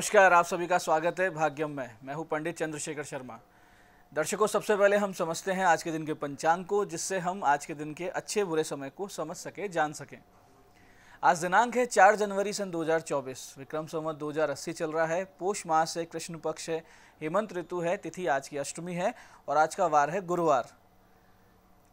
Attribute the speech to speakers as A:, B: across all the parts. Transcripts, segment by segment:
A: नमस्कार, आप सभी का स्वागत है भाग्यम में। मैं हूं पंडित चंद्रशेखर शर्मा। दर्शकों, सबसे पहले हम समझते हैं आज के दिन के पंचांग को, जिससे हम आज के दिन के अच्छे बुरे समय को समझ सके, जान सकें। आज दिनांक है 4 जनवरी सन 2024। विक्रम संवत 2080 चल रहा है। पोष मास है, कृष्ण पक्ष है, हेमंत ऋतु है, तिथि आज की अष्टमी है और आज का वार है गुरुवार।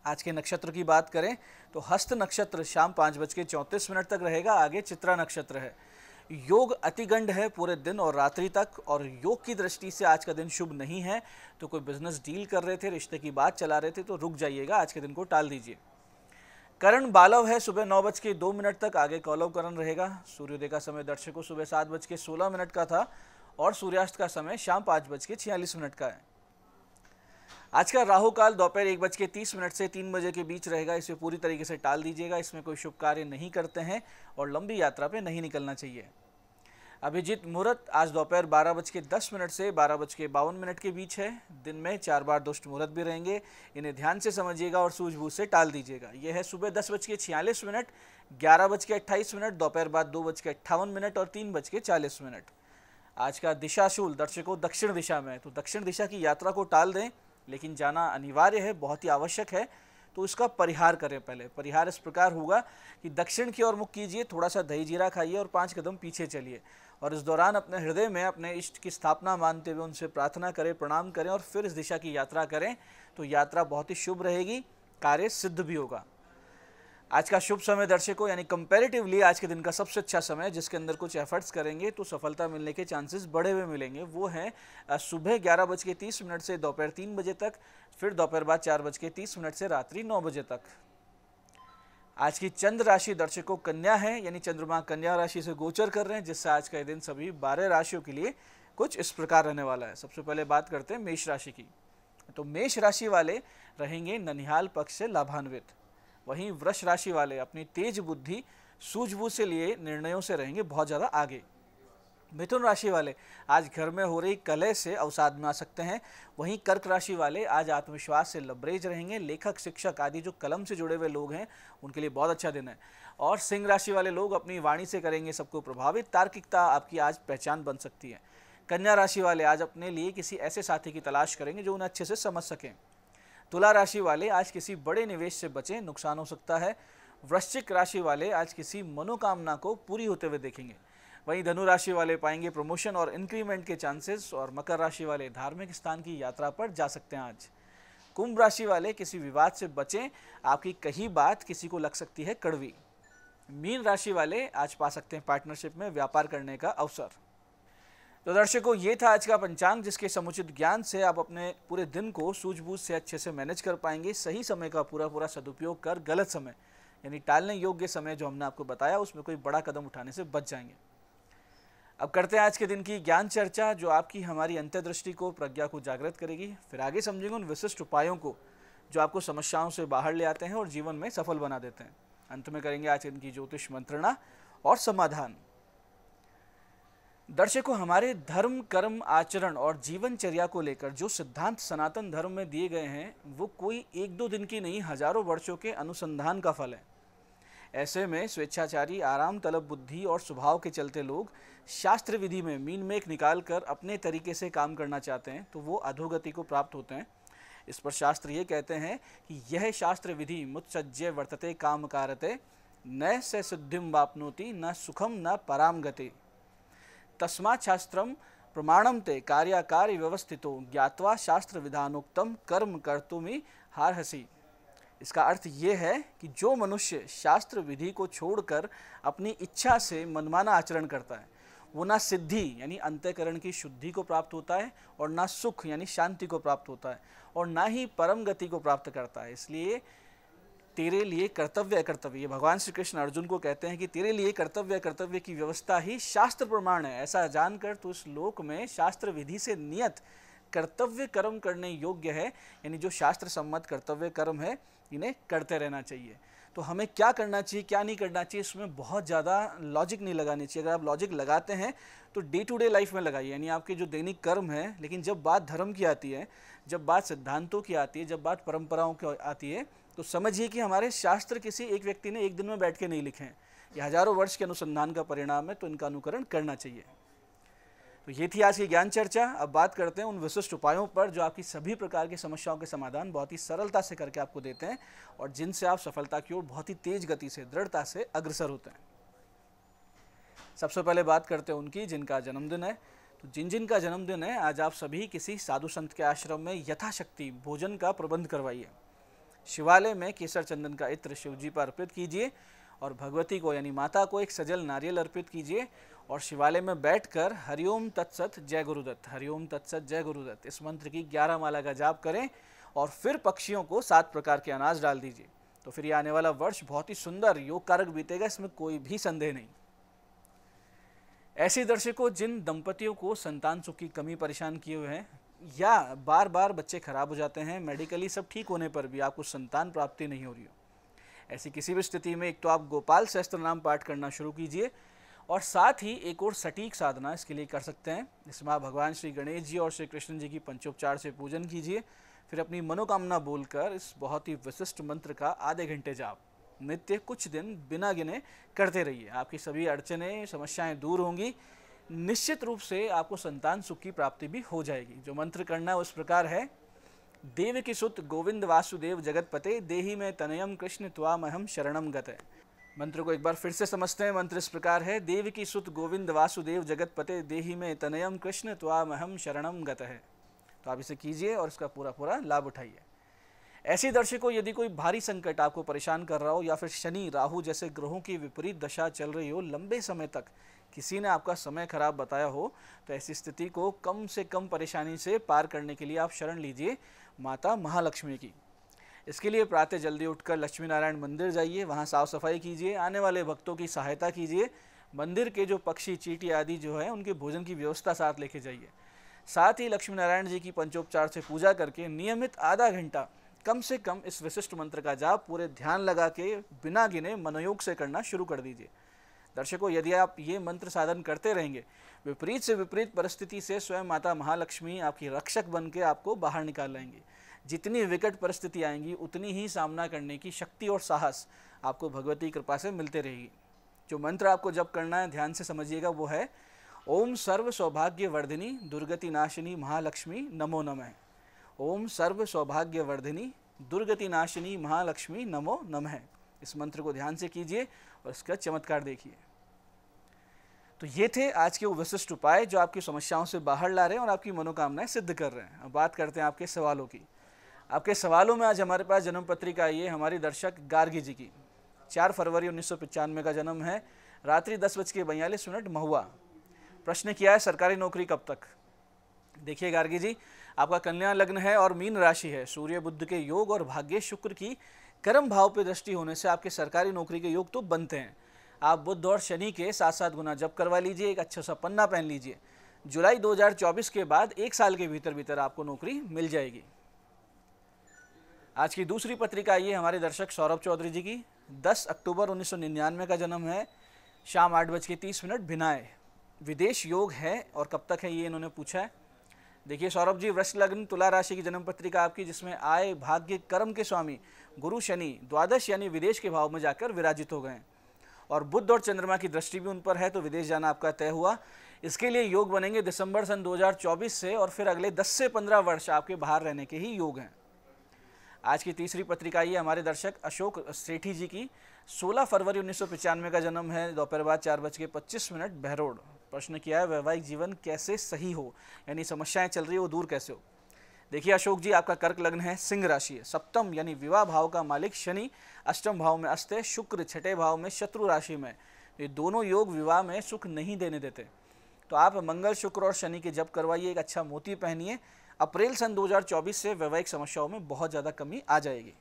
A: आज के नक्षत्र की बात करें तो हस्त नक्षत्र शाम 5:34 तक रहेगा। आगे चित्रा नक्षत्र है। योग अतिगंड है पूरे दिन और रात्रि तक, और योग की दृष्टि से आज का दिन शुभ नहीं है। तो कोई बिजनेस डील कर रहे थे, रिश्ते की बात चला रहे थे तो रुक जाइएगा, आज के दिन को टाल दीजिए। करण बालव है सुबह 9:02 तक। आगे कौलव करण रहेगा। सूर्योदय का समय दर्शकों सुबह 7:16 का था और सूर्यास्त का समय शाम 5:46 का है। आज का राहु काल दोपहर 1:30 से 3 बजे के बीच रहेगा। इसे पूरी तरीके से टाल दीजिएगा। इसमें कोई शुभ कार्य नहीं करते हैं और लंबी यात्रा पे नहीं निकलना चाहिए। अभिजीत मुहूर्त आज दोपहर 12:10 से 12:52 के बीच है। दिन में 4 बार दुष्ट मुहूर्त भी रहेंगे। इन्हें ध्यान से समझिएगा और सूझबूझ से टाल दीजिएगा। यह है सुबह 10:46, 11:28, दोपहर बाद 2:58 और 3:40। आज का दिशाशूल दर्शकों दक्षिण दिशा में है, तो दक्षिण दिशा की यात्रा को टाल दें, लेकिन जाना अनिवार्य है, बहुत ही आवश्यक है। तो इसका परिहार करें। पहले परिहार इस प्रकार होगा कि दक्षिण की ओर मुख कीजिए, थोड़ा सा दही जीरा खाइए और 5 कदम पीछे चलिए और इस दौरान अपने हृदय में अपने इष्ट की स्थापना मानते हुए उनसे प्रार्थना करें, प्रणाम करें और फिर इस दिशा की यात्रा करें। तो यात्रा बहुत ही शुभ रहेगी, कार्य सिद्ध भी होगा। आज का शुभ समय दर्शकों यानी कंपैरेटिवली आज के दिन का सबसे अच्छा समय, जिसके अंदर कुछ एफर्ट्स करेंगे तो सफलता मिलने के चांसेस बढ़े हुए मिलेंगे, वो है सुबह 11:30 से दोपहर 3 बजे तक, फिर दोपहर बाद 4:30 से रात्रि 9 बजे तक। आज की चंद्र राशि दर्शकों कन्या है, यानी चंद्रमा कन्या राशि से गोचर कर रहे हैं, जिससे आज का दिन सभी 12 राशियों के लिए कुछ इस प्रकार रहने वाला है। सबसे पहले बात करते हैं मेष राशि की। तो मेष राशि वाले रहेंगे ननिहाल पक्ष से लाभान्वित। वहीं वृष राशि वाले अपनी तेज बुद्धि सूझबूझ से लिए निर्णयों से रहेंगे बहुत ज़्यादा आगे। मिथुन राशि वाले आज घर में हो रही कलह से अवसाद में आ सकते हैं। वहीं कर्क राशि वाले आज आत्मविश्वास से लबरेज रहेंगे। लेखक, शिक्षक आदि जो कलम से जुड़े हुए लोग हैं उनके लिए बहुत अच्छा दिन है। और सिंह राशि वाले लोग अपनी वाणी से करेंगे सबको प्रभावित। तार्किकता आपकी आज पहचान बन सकती है। कन्या राशि वाले आज अपने लिए किसी ऐसे साथी की तलाश करेंगे जो उन्हें अच्छे से समझ सकें। तुला राशि वाले आज किसी बड़े निवेश से बचें, नुकसान हो सकता है। वृश्चिक राशि वाले आज किसी मनोकामना को पूरी होते हुए देखेंगे। वहीं धनु राशि वाले पाएंगे प्रमोशन और इंक्रीमेंट के चांसेस। और मकर राशि वाले धार्मिक स्थान की यात्रा पर जा सकते हैं आज। कुंभ राशि वाले किसी विवाद से बचें, आपकी कही बात किसी को लग सकती है कड़वी। मीन राशि वाले आज पा सकते हैं पार्टनरशिप में व्यापार करने का अवसर। तो दर्शकों, ये था आज का पंचांग, जिसके समुचित ज्ञान से आप अपने पूरे दिन को सूझबूझ से अच्छे से मैनेज कर पाएंगे। सही समय का पूरा सदुपयोग कर गलत समय यानी टालने योग्य समय जो हमने आपको बताया उसमें कोई बड़ा कदम उठाने से बच जाएंगे। अब करते हैं आज के दिन की ज्ञान चर्चा, जो आपकी हमारी अंतर्दृष्टि को, प्रज्ञा को जागृत करेगी। फिर आगे समझेंगे उन विशिष्ट उपायों को जो आपको समस्याओं से बाहर ले आते हैं और जीवन में सफल बना देते हैं। अंत में करेंगे आज के दिन की ज्योतिष मंत्रणा और समाधान। दर्शकों, हमारे धर्म, कर्म, आचरण और जीवनचर्या को लेकर जो सिद्धांत सनातन धर्म में दिए गए हैं वो कोई 1-2 दिन की नहीं, हजारों वर्षों के अनुसंधान का फल है। ऐसे में स्वेच्छाचारी, आराम तलब बुद्धि और स्वभाव के चलते लोग शास्त्र विधि में मीन मेख निकाल कर अपने तरीके से काम करना चाहते हैं तो वो अधोगति को प्राप्त होते हैं। इस पर शास्त्र ये कहते हैं कि यह शास्त्र विधि मुत्सज्य वर्तते काम कारते, न से सिद्धिम वाप्नोति न सुखम न पराम गति। तस्मात् शास्त्रम प्रमाणम ते कार्याकार्य व्यवस्थितो ज्ञात्वा शास्त्र विधानोक्तम कर्म कर्तुमि हार्हसि। इसका अर्थ ये है कि जो मनुष्य शास्त्र विधि को छोड़कर अपनी इच्छा से मनमाना आचरण करता है वो ना सिद्धि यानी अंतःकरण की शुद्धि को प्राप्त होता है और ना सुख यानी शांति को प्राप्त होता है और ना ही परम गति को प्राप्त करता है। इसलिए तेरे लिए कर्तव्य कर्तव्य, ये भगवान श्री कृष्ण अर्जुन को कहते हैं कि तेरे लिए कर्तव्य कर्तव्य की व्यवस्था ही शास्त्र प्रमाण है। ऐसा जानकर तो इस लोक में शास्त्र विधि से नियत कर्तव्य कर्म करने योग्य है, यानी जो शास्त्र सम्मत कर्तव्य कर्म है इन्हें करते रहना चाहिए। तो हमें क्या करना चाहिए, क्या नहीं करना चाहिए, इसमें बहुत ज़्यादा लॉजिक नहीं लगानी चाहिए। अगर आप लॉजिक लगाते हैं तो डे टू डे लाइफ में लगाइए, यानी आपके जो दैनिक कर्म है। लेकिन जब बात धर्म की आती है, जब बात सिद्धांतों की आती है, जब बात परंपराओं की आती है, तो समझिए कि हमारे शास्त्र किसी एक व्यक्ति ने एक दिन में बैठ के नहीं लिखे हैं। ये हजारों वर्ष के अनुसंधान का परिणाम है, तो इनका अनुकरण करना चाहिए। तो ये थी आज की ज्ञान चर्चा। अब बात करते हैं उन विशिष्ट उपायों पर जो आपकी सभी प्रकार की समस्याओं के समाधान बहुत ही सरलता से करके आपको देते हैं और जिनसे आप सफलता की ओर बहुत ही तेज गति से, दृढ़ता से अग्रसर होते हैं। सबसे पहले बात करते हैं उनकी जिनका जन्मदिन है। तो जिन जिन का जन्मदिन है, आज आप सभी किसी साधु संत के आश्रम में यथाशक्ति भोजन का प्रबंध करवाइए। शिवालय में केसर चंदन का इत्र शिव जी पर अर्पित कीजिए और भगवती को यानी माता को एक सजल नारियल अर्पित कीजिए और शिवालय में बैठकर हरिओम तत्सत जय गुरुदत्त, हरिओम तत्सत जय गुरुदत्त इस मंत्र की 11 माला का जाप करें और फिर पक्षियों को 7 प्रकार के अनाज डाल दीजिए। तो फिर ये आने वाला वर्ष बहुत ही सुंदर योग कारक बीतेगा, इसमें कोई भी संदेह नहीं। ऐसे दर्शकों जिन दंपतियों को संतान सुख की कमी परेशान किए हुए हैं या बार बार बच्चे खराब हो जाते हैं, मेडिकली सब ठीक होने पर भी आपको संतान प्राप्ति नहीं हो रही हो, ऐसी किसी भी स्थिति में एक तो आप गोपाल सहस्त्र नाम पाठ करना शुरू कीजिए और साथ ही एक और सटीक साधना इसके लिए कर सकते हैं। इसमें आप भगवान श्री गणेश जी और श्री कृष्ण जी की पंचोपचार से पूजन कीजिए। फिर अपनी मनोकामना बोलकर इस बहुत ही विशिष्ट मंत्र का आधे घंटे जाप नित्य कुछ दिन बिना गिने करते रहिए। आपकी सभी अड़चनें समस्याएं दूर होंगी, निश्चित रूप से आपको संतान सुख की प्राप्ति भी हो जाएगी। जो मंत्र करना है उस प्रकार है, देवकी सुत गोविंद वासुदेव जगतपते देहि में तनयम कृष्ण त्वामहम शरणम गते। मंत्र को एक बार फिर से समझते हैं। मंत्र इस प्रकार है, देवकी सुत गोविंद वासुदेव जगतपते देहि में तनयम कृष्ण त्वामहम शरणम गते। तो आप इसे कीजिए और इसका पूरा पूरा लाभ उठाइए। ऐसे दर्शकों यदि कोई भारी संकट आपको परेशान कर रहा हो या फिर शनि राहु जैसे ग्रहों की विपरीत दशा चल रही हो, लंबे समय तक किसी ने आपका समय खराब बताया हो, तो ऐसी स्थिति को कम से कम परेशानी से पार करने के लिए आप शरण लीजिए माता महालक्ष्मी की। इसके लिए प्रातः जल्दी उठकर लक्ष्मी नारायण मंदिर जाइए, वहाँ साफ सफाई कीजिए, आने वाले भक्तों की सहायता कीजिए, मंदिर के जो पक्षी चींटी आदि जो है उनके भोजन की व्यवस्था साथ लेके जाइए। साथ ही लक्ष्मी नारायण जी की पंचोपचार से पूजा करके नियमित आधा घंटा कम से कम इस विशिष्ट मंत्र का जाप पूरे ध्यान लगा के बिना गिने मनोयोग से करना शुरू कर दीजिए। दर्शकों यदि आप ये मंत्र साधन करते रहेंगे, विपरीत से विपरीत परिस्थिति से स्वयं माता महालक्ष्मी आपकी रक्षक बन के आपको बाहर निकाल लाएंगी। जितनी विकट परिस्थिति आएंगी उतनी ही सामना करने की शक्ति और साहस आपको भगवती कृपा से मिलते रहेगी। जो मंत्र आपको जप करना है ध्यान से समझिएगा, वो है ओम सर्व सौभाग्य वर्धिनी दुर्गति नाशिनी महालक्ष्मी नमो नमः। ओम सर्व सौभाग्य वर्धिनी दुर्गति नाशिनी महालक्ष्मी नमो नमः। इस मंत्र को ध्यान से कीजिए और इसका चमत्कार देखिए। तो ये थे आज के वो विशिष्ट उपाय जो आपकी समस्याओं से बाहर ला रहे हैं और आपकी मनोकामनाएं सिद्ध कर रहे हैं। अब बात करते हैं आपके सवालों की। आपके सवालों में आज हमारे पास जन्म पत्रिका आई है हमारी दर्शक गार्गी जी की। 4 फरवरी 1995 का जन्म है, रात्रि 10:42 महुआ। प्रश्न किया है सरकारी नौकरी कब तक। देखिए गार्गी जी, आपका कन्या लग्न है और मीन राशि है। सूर्य बुध के योग और भाग्य शुक्र की कर्म भाव पे दृष्टि होने से आपके सरकारी नौकरी के योग तो बनते हैं। आप बुध और शनि के 7-7 गुना जप करवा लीजिए, एक अच्छा सा पन्ना पहन लीजिए। जुलाई 2024 के बाद 1 साल के भीतर भीतर आपको नौकरी मिल जाएगी। आज की दूसरी पत्रिका आई है हमारे दर्शक सौरभ चौधरी जी की। 10 अक्टूबर 1999 का जन्म है, शाम 8:30 भिनाए। विदेश योग है और कब तक है ये इन्होंने पूछा है। देखिए सौरभ जी, वृष लग्न तुला राशि की जन्म पत्रिका आपकी, जिसमें आय भाग्य कर्म के स्वामी गुरु शनि द्वादश यानी विदेश के भाव में जाकर विराजित हो गए और बुध और चंद्रमा की दृष्टि भी उन पर है, तो विदेश जाना आपका तय हुआ। इसके लिए योग बनेंगे दिसंबर सन 2024 से और फिर अगले 10 से 15 वर्ष आपके बाहर रहने के ही योग हैं। आज की तीसरी पत्रिका ये हमारे दर्शक अशोक सेठी जी की। 16 फरवरी 1995 का जन्म है, दोपहर बाद 4:25 बहरोड। प्रश्न किया है वैवाहिक जीवन कैसे सही हो, यानी समस्याएं चल रही है वो दूर कैसे हो। देखिए अशोक जी, आपका कर्क लग्न है, सिंह राशि है। सप्तम यानी विवाह भाव का मालिक शनि अष्टम भाव में अस्ते, शुक्र छठे भाव में शत्रु राशि में। ये दोनों योग विवाह में सुख नहीं देने देते, तो आप मंगल शुक्र और शनि के जप करवाइए, एक अच्छा मोती पहनिए। अप्रैल सन 2024 से वैवाहिक समस्याओं में बहुत ज़्यादा कमी आ जाएगी।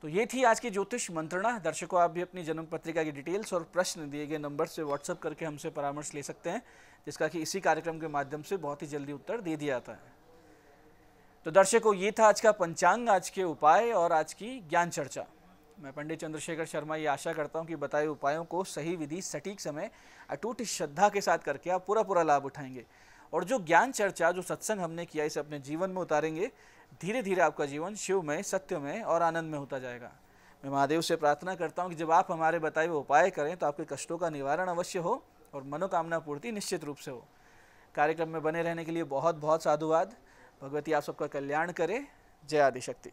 A: तो ये थी आज की ज्योतिष मंत्रणा। दर्शकों आप भी अपनी जन्म पत्रिका की डिटेल्स और प्रश्न दिए गए नंबर से व्हाट्सएप करके हमसे परामर्श ले सकते हैं, जिसका कि इसी कार्यक्रम के माध्यम से बहुत ही जल्दी उत्तर दे दिया जाता है। तो दर्शकों ये था आज का पंचांग, आज के उपाय और आज की ज्ञान चर्चा। मैं पंडित चंद्रशेखर शर्मा ये आशा करता हूँ कि बताए उपायों को सही विधि सटीक समय अटूट श्रद्धा के साथ करके आप पूरा लाभ उठाएंगे और जो ज्ञान चर्चा जो सत्संग हमने किया इसे अपने जीवन में उतारेंगे। धीरे धीरे आपका जीवन शिवमय, सत्यमय और आनंद में होता जाएगा। मैं महादेव से प्रार्थना करता हूँ कि जब आप हमारे बताए हुए उपाय करें तो आपके कष्टों का निवारण अवश्य हो और मनोकामना पूर्ति निश्चित रूप से हो। कार्यक्रम में बने रहने के लिए बहुत बहुत साधुवाद। भगवती आप सबका कल्याण करे। जय आदिशक्ति।